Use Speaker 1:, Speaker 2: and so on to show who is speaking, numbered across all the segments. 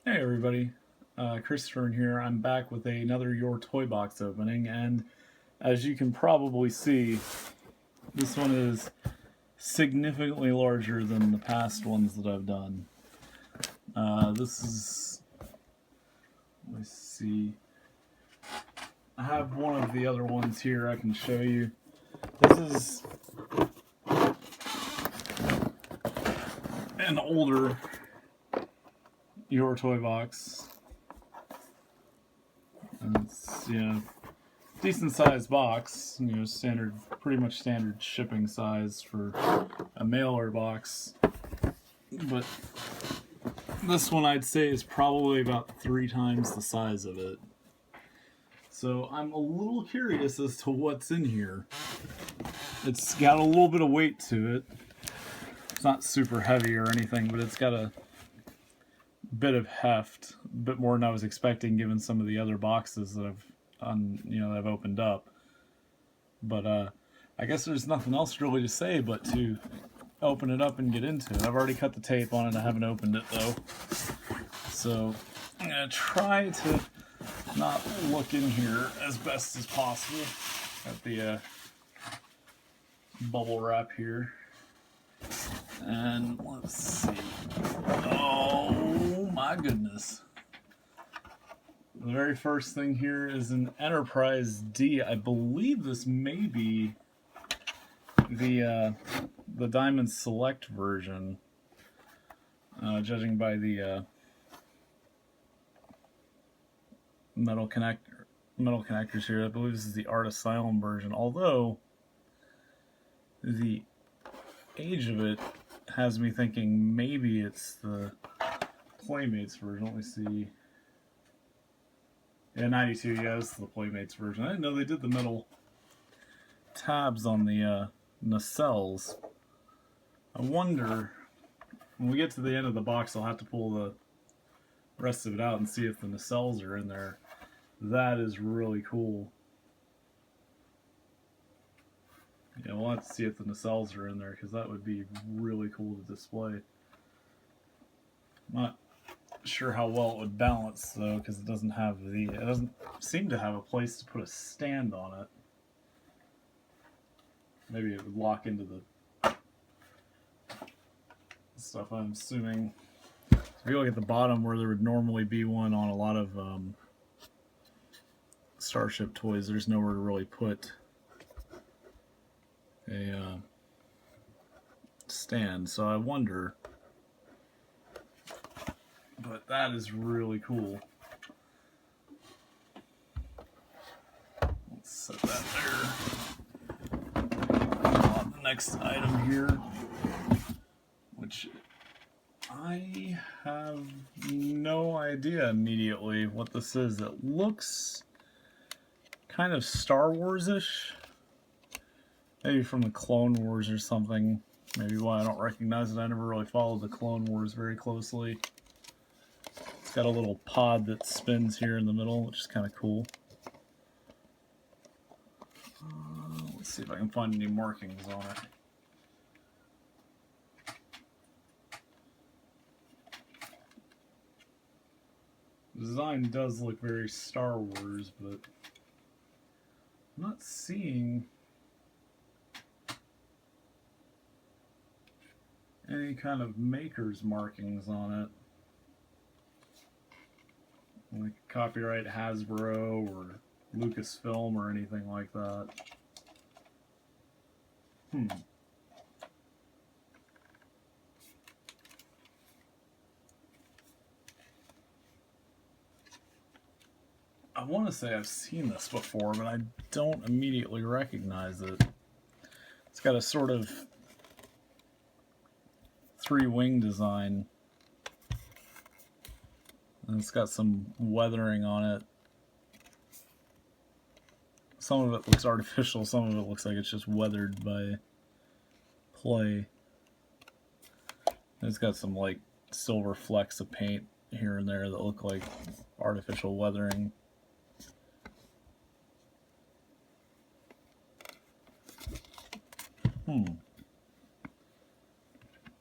Speaker 1: Hey everybody, Christopher here. I'm back with another Your Toy Box opening, and as you can probably see, this one is significantly larger than the past ones that I've done. This is, let's see, I have one of the other ones here I can show you. This is an older Your Toy Box. And it's, decent sized box, standard, pretty much standard shipping size for a mailer box. But this one I'd say is probably about 3 times the size of it. So I'm a little curious as to what's in here. It's got a little bit of weight to it. It's not super heavy or anything, but it's got a bit of heft, a bit more than I was expecting given some of the other boxes that I've opened up. But I guess there's nothing else really to say but to open it up and get into it. I've already cut the tape on it. I haven't opened it though. So I'm gonna try to not look in here as best as possible. Got the bubble wrap here. And let's see. Oh my goodness. The very first thing here is an Enterprise D. I believe this may be the Diamond Select version, judging by the metal connectors here. I believe this is the Art Asylum version, although the age of it has me thinking maybe it's the Playmates version. Let me see. Yeah, 92, yeah, this is the Playmates version. I didn't know they did the metal tabs on the nacelles. I wonder, when we get to the end of the box, I'll have to pull the rest of it out and see if the nacelles are in there. That is really cool. Yeah, we'll have to see if the nacelles are in there, because that would be really cool to display. Not sure how well it would balance though, because it doesn't seem to have a place to put a stand on it. Maybe it would lock into the stuff, I'm assuming. So if you look at the bottom where there would normally be one on a lot of Starship toys, there's nowhere to really put a stand, so I wonder. But that is really cool. Let's set that there. On the next item here, which I have no idea immediately what this is. It looks kind of Star Wars-ish. Maybe from the Clone Wars or something. Maybe why I don't recognize it. I never really followed the Clone Wars very closely. It's got a little pod that spins here in the middle, which is kind of cool. Let's see if I can find any markings on it. The design does look very Star Wars, but I'm not seeing any kind of maker's markings on it. Like copyright Hasbro or Lucasfilm or anything like that. I want to say I've seen this before, but I don't immediately recognize it. It's got a sort of 3-wing design. And it's got some weathering on it. Some of it looks artificial, some of it looks like it's just weathered by play. And it's got some like silver flecks of paint here and there that look like artificial weathering.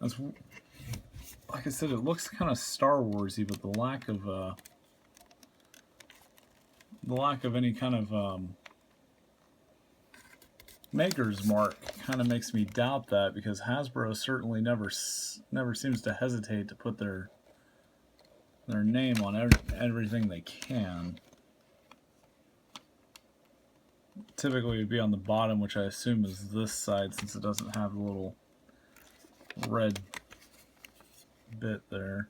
Speaker 1: That's like I said, it looks kind of Star Warsy, but the lack of any kind of maker's mark kind of makes me doubt that, because Hasbro certainly never seems to hesitate to put their name on everything they can. Typically it would be on the bottom, which I assume is this side, since it doesn't have the little red bit there.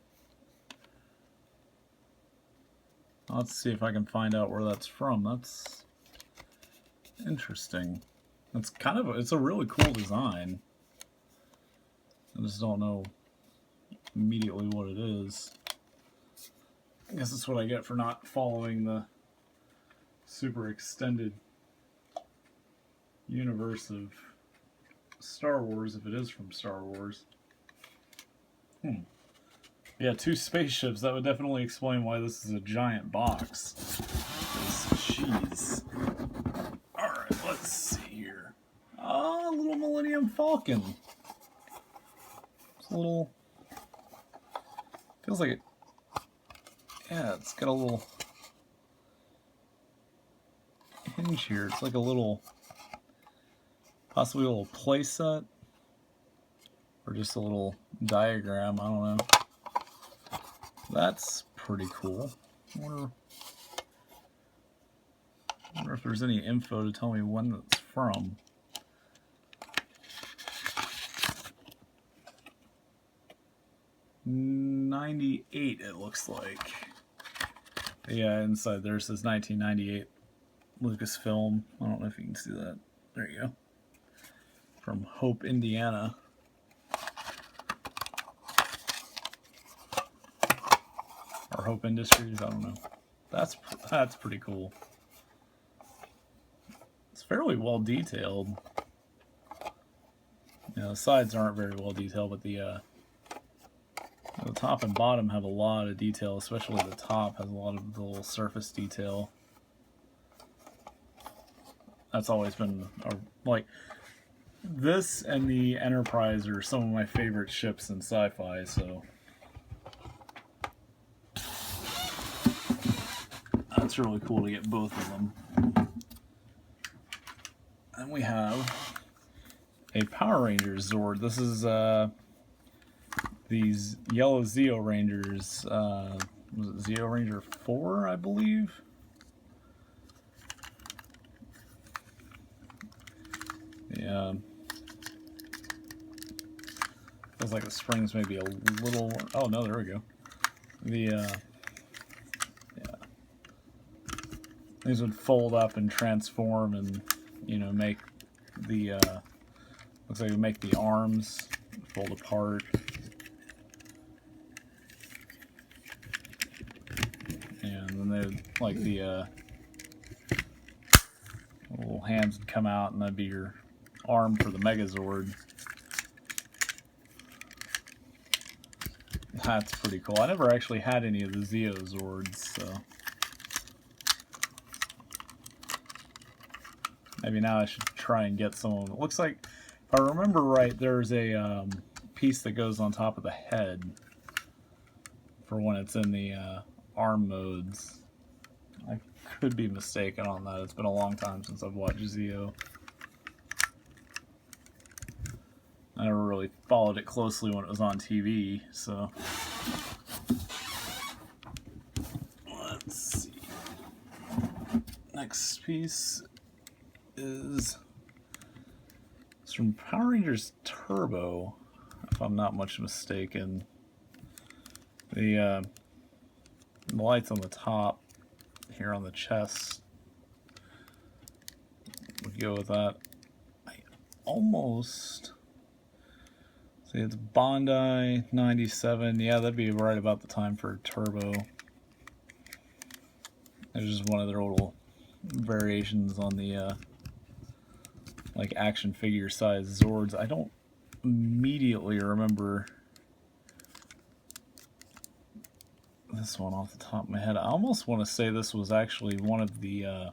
Speaker 1: Let's see if I can find out where that's from. That's interesting. It's a really cool design. I just don't know immediately what it is. I guess that's what I get for not following the super extended universe of Star Wars, if it is from Star Wars. Yeah, 2 spaceships. That would definitely explain why this is a giant box. Jeez. Alright, let's see here. Ah, little Millennium Falcon. It's a little... feels like it... yeah, it's got a little hinge here. It's like a little... possibly a little play set. Or just a little diagram, I don't know. That's pretty cool. I wonder if there's any info to tell me when that's from. '98, it looks like. Yeah, inside there says 1998 Lucasfilm. I don't know if you can see that. There you go. From Hope, Indiana. Or Hope Industries, I don't know. That's pretty cool. It's fairly well detailed. You know, the sides aren't very well detailed, but the top and bottom have a lot of detail, especially the top has a lot of the little surface detail. That's always been, like, this and the Enterprise are some of my favorite ships in sci-fi, so... it's really cool to get both of them. And we have a Power Rangers Zord. This is these yellow Zeo Rangers. Was it Zeo Ranger 4, I believe? Yeah. Feels like the springs may be a little... oh no, there we go. The these would fold up and transform and, you know, make the, looks like it would make the arms fold apart. And then they'd, like, the little hands would come out and that'd be your arm for the Megazord. That's pretty cool. I never actually had any of the Zeo Zords, so... maybe now I should try and get some of them. It looks like, if I remember right, there's a piece that goes on top of the head for when it's in the arm modes. I could be mistaken on that. It's been a long time since I've watched Zeo. I never really followed it closely when it was on TV, so... let's see. Next piece is... it's from Power Rangers Turbo, if I'm not much mistaken. The lights on the top here on the chest would go with that. I almost... see, it's Bondi 97. Yeah, that'd be right about the time for Turbo. There's just one of their little variations on the like action figure size Zords. I don't immediately remember this one off the top of my head. I almost want to say this was actually one of the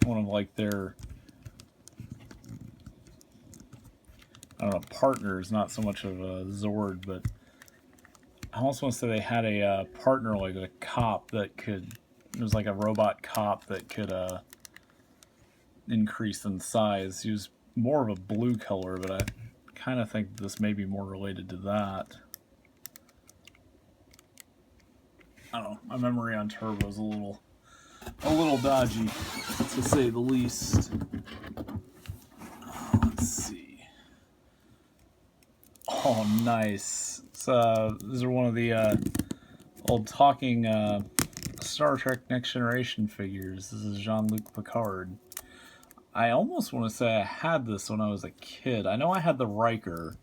Speaker 1: like their I don't know, partners, not so much of a Zord, but I almost want to say they had a partner, like a cop that could, it was like a robot cop that could increase in size. He was more of a blue color, but I kind of think this may be more related to that. I don't know, my memory on Turbo is a little dodgy, to say the least. Let's see. Oh, nice. These are one of the old talking Star Trek Next Generation figures. This is Jean-Luc Picard. I almost want to say I had this when I was a kid. I know I had the Riker.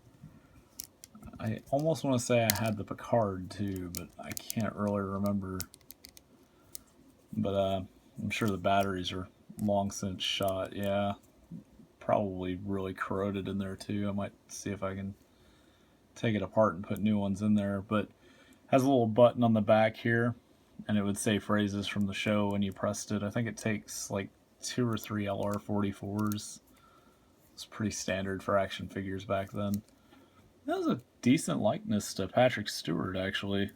Speaker 1: I almost want to say I had the Picard too, but I can't really remember. But I'm sure the batteries are long since shot. Yeah, probably really corroded in there too. I might see if I can take it apart and put new ones in there. But has a little button on the back here, and it would say phrases from the show when you pressed it. I think it takes like 2 or 3 LR-44s. It's pretty standard for action figures back then. That was a decent likeness to Patrick Stewart, actually.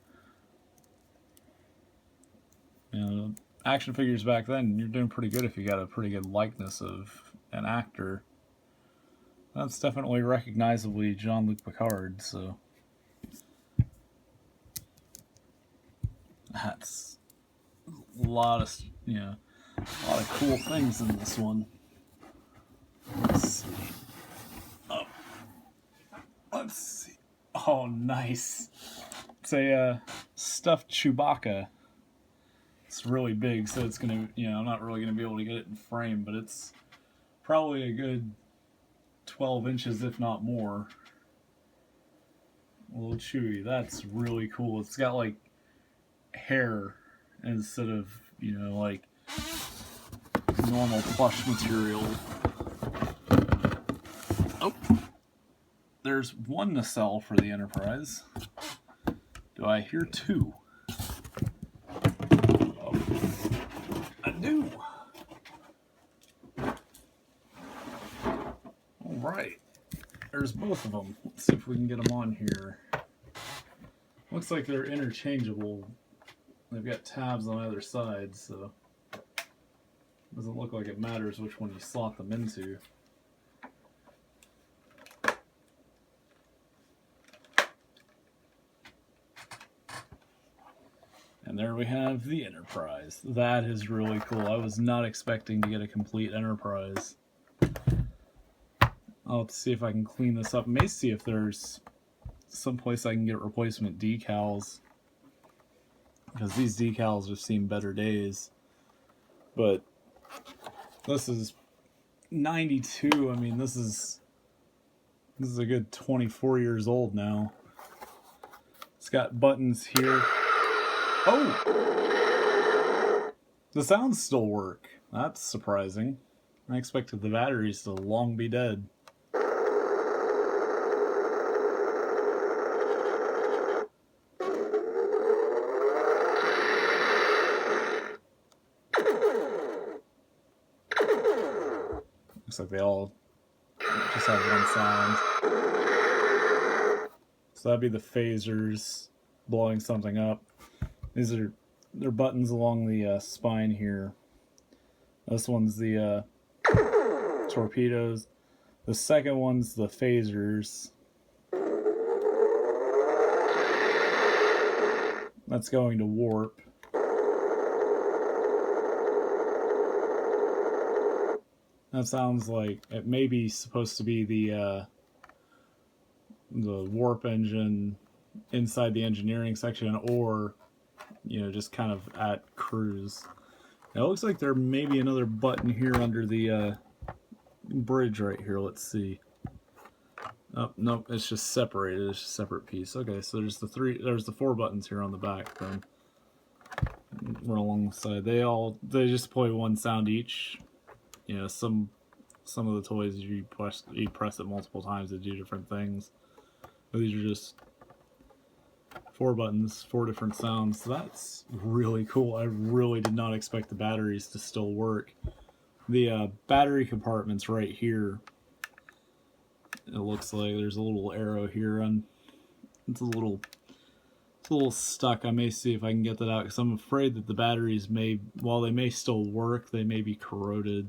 Speaker 1: You know, action figures back then, you're doing pretty good if you got a pretty good likeness of an actor. That's definitely recognizably Jean-Luc Picard, so that's a lot of, a lot of cool things in this one. Let's see. Oh. Let's see. Oh, nice. It's a stuffed Chewbacca. It's really big, so it's gonna, I'm not really gonna be able to get it in frame, but it's probably a good 12 inches, if not more. A little Chewy. That's really cool. It's got like hair instead of, like normal plush material. Oh, there's one nacelle for the Enterprise. Do I hear two? Oh, I do. All right. There's both of them. Let's see if we can get them on here. Looks like they're interchangeable. They've got tabs on either side, so doesn't look like it matters which one you slot them into. And there we have the Enterprise. That is really cool. I was not expecting to get a complete Enterprise. I'll have to see if I can clean this up. I may see if there's someplace I can get replacement decals, because these decals have seen better days. But this is 92. I mean, this is a good 24 years old now. It's got buttons here. Oh! The sounds still work. That's surprising. I expected the batteries to long be dead. Looks like they all just have one sound. So that'd be the phasers blowing something up. These are their buttons along the spine here. This one's the torpedoes. The second one's the phasers. That's going to warp. That sounds like it may be supposed to be the warp engine inside the engineering section, or just kind of at cruise. Now, it looks like there may be another button here under the bridge right here. Let's see. Oh, nope, it's just separated. It's just a separate piece. Okay, so there's the 4 buttons here on the back. Then run along the side. They just play one sound each. Some of the toys, you press it multiple times to do different things. But these are just 4 buttons, 4 different sounds. So that's really cool. I really did not expect the batteries to still work. The battery compartment's right here. It looks like there's a little arrow here on. It's a little stuck. I may see if I can get that out because I'm afraid that the batteries may, while they may still work, they may be corroded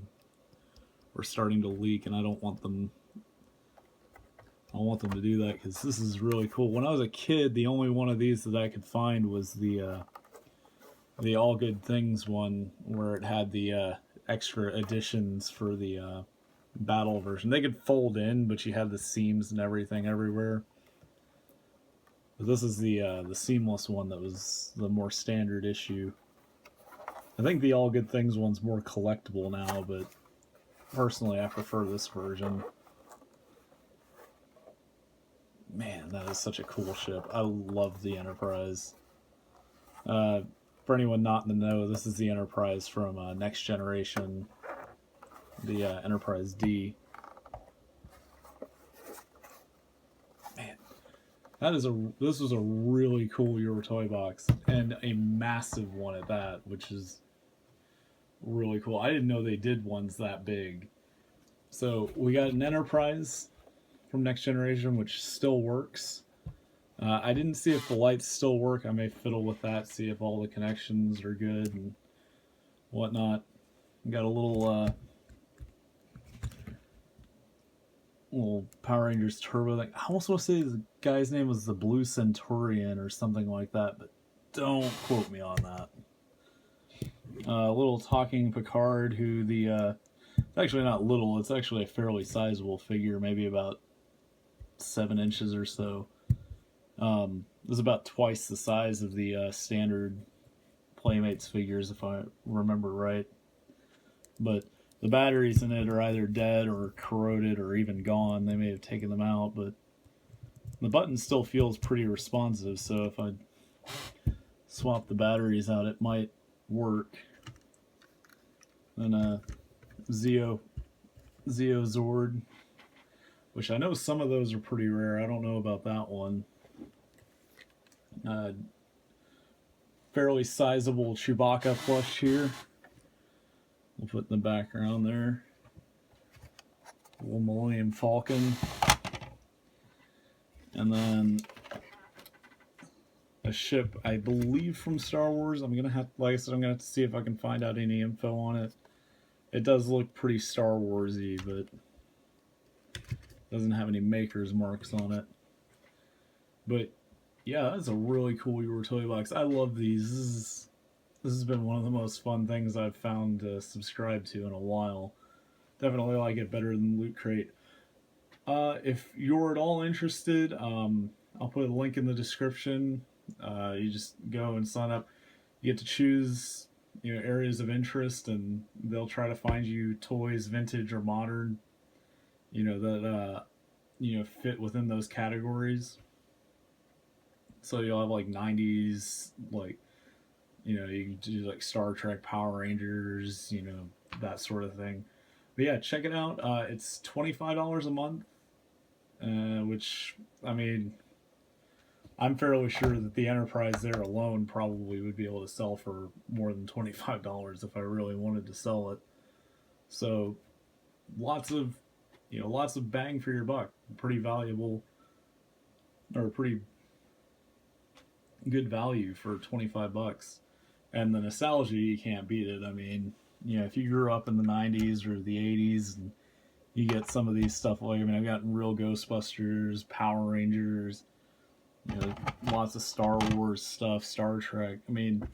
Speaker 1: or starting to leak, and I don't want them. I want them to do that because this is really cool. When I was a kid, the only one of these that I could find was the All Good Things one, where it had the extra additions for the battle version. They could fold in, but you had the seams and everything everywhere. But this is the seamless one that was the more standard issue. I think the All Good Things one's more collectible now, but personally I prefer this version. Man, that is such a cool ship. I love the Enterprise. For anyone not in the know, this is the Enterprise from Next Generation, the Enterprise D. Man, this was a really cool Your Toy box, and a massive one at that, which is really cool. I didn't know they did ones that big. So we got an Enterprise from Next Generation, which still works. I didn't see if the lights still work. I may fiddle with that, see if all the connections are good and whatnot. Got a little Power Rangers Turbo thing. I almost want to say the guy's name was the Blue Centurion or something like that, but don't quote me on that. A little talking Picard, who it's actually not little, it's actually a fairly sizable figure, maybe about 7 inches or so. This is about twice the size of the standard Playmates figures, if I remember right. But the batteries in it are either dead or corroded or even gone. They may have taken them out, but the button still feels pretty responsive, so if I swap the batteries out, it might work. Then Zeo Zord, which I know some of those are pretty rare. I don't know about that one. Fairly sizable Chewbacca plush here. We'll put in the background there. Little Millennium Falcon. And then a ship, I believe, from Star Wars. I'm gonna have, like I said, I'm gonna have to see if I can find out any info on it. It does look pretty Star Wars-y, but doesn't have any maker's marks on it. But yeah, that's a really cool Your Toy box. I love these. This has been one of the most fun things I've found to subscribe to in a while. Definitely like it better than Loot Crate. If you're at all interested, I'll put a link in the description. You just go and sign up. You get to choose, areas of interest, and they'll try to find you toys, vintage or modern, that fit within those categories. So you'll have like 90s, like, you can do like Star Trek, Power Rangers, that sort of thing. But yeah, check it out. It's $25 a month, which, I mean, I'm fairly sure that the Enterprise there alone probably would be able to sell for more than $25 if I really wanted to sell it. So lots of bang for your buck. Pretty valuable, or pretty good value for 25 bucks. And the nostalgia, you can't beat it. I mean, if you grew up in the 90s or the 80s and you get some of these stuff, like, I've gotten real Ghostbusters, Power Rangers, lots of Star Wars stuff, Star Trek. I mean,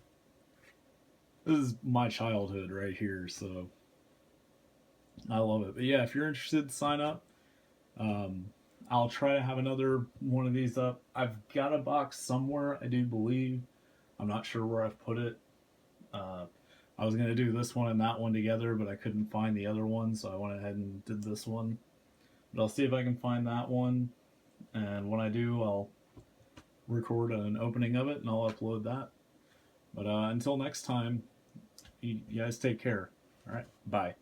Speaker 1: this is my childhood right here, so I love it. But yeah, if you're interested, sign up. I'll try to have another one of these up. I've got a box somewhere, I do believe. I'm not sure where I've put it. I was going to do this one and that one together, but I couldn't find the other one, so I went ahead and did this one. But I'll see if I can find that one, and when I do, I'll record an opening of it, and I'll upload that. But until next time, you guys take care. All right, bye.